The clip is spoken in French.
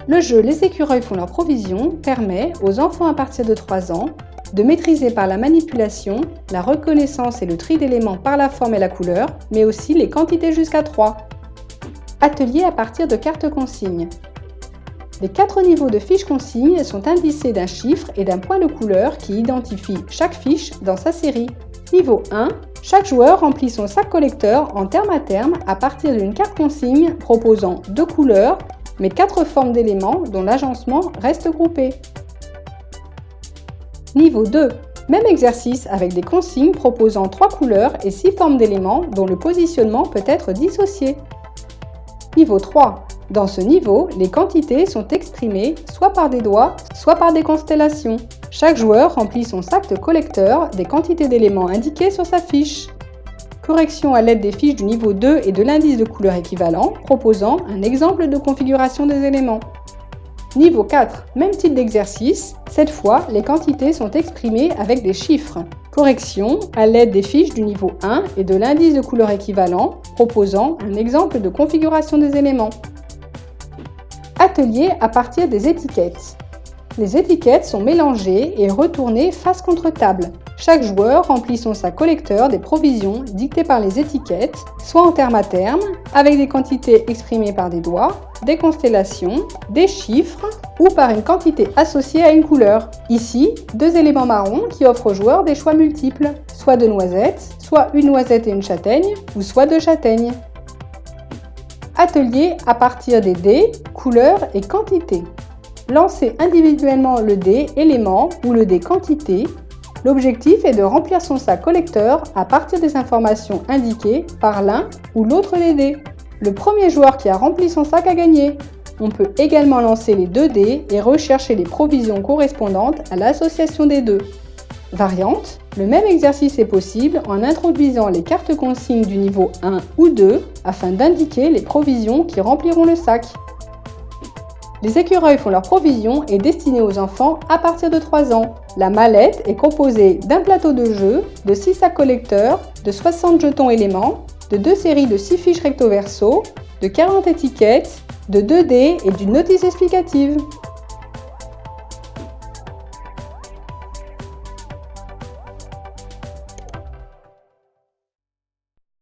Le jeu Les écureuils font leurs provisions permet aux enfants à partir de 3 ans de maîtriser par la manipulation, la reconnaissance et le tri d'éléments par la forme et la couleur, mais aussi les quantités jusqu'à 3. Atelier à partir de cartes consignes. Les 4 niveaux de fiches consignes sont indicés d'un chiffre et d'un point de couleur qui identifie chaque fiche dans sa série. Niveau 1, chaque joueur remplit son sac collecteur en terme à terme à partir d'une carte consigne proposant 2 couleurs, mais 4 formes d'éléments dont l'agencement reste groupé. Niveau 2, même exercice avec des consignes proposant 3 couleurs et 6 formes d'éléments dont le positionnement peut être dissocié. Niveau 3, dans ce niveau, les quantités sont exprimées soit par des doigts, soit par des constellations. Chaque joueur remplit son sac de collecteur des quantités d'éléments indiquées sur sa fiche. Correction à l'aide des fiches du niveau 2 et de l'indice de couleur équivalent, proposant un exemple de configuration des éléments. Niveau 4, même type d'exercice, cette fois les quantités sont exprimées avec des chiffres. Correction à l'aide des fiches du niveau 1 et de l'indice de couleur équivalent, proposant un exemple de configuration des éléments. Atelier à partir des étiquettes. Les étiquettes sont mélangées et retournées face contre table. Chaque joueur remplit son sac collecteur des provisions dictées par les étiquettes, soit en terme à terme, avec des quantités exprimées par des doigts, des constellations, des chiffres ou par une quantité associée à une couleur. Ici, 2 éléments marrons qui offrent aux joueurs des choix multiples, soit de noisettes, soit une noisette et une châtaigne, ou soit 2 châtaignes. Atelier à partir des dés, couleurs et quantités. Lancez individuellement le dé élément ou le dé quantité. L'objectif est de remplir son sac collecteur à partir des informations indiquées par l'un ou l'autre des dés. Le premier joueur qui a rempli son sac a gagné. On peut également lancer les 2 dés et rechercher les provisions correspondantes à l'association des 2. Variante, le même exercice est possible en introduisant les cartes consignes du niveau 1 ou 2 afin d'indiquer les provisions qui rempliront le sac. Les écureuils font leurs provisions est destiné aux enfants à partir de 3 ans. La mallette est composée d'un plateau de jeu, de 6 sacs collecteurs, de 60 jetons éléments, de 2 séries de 6 fiches recto verso, de 40 étiquettes, de 2 dés et d'une notice explicative.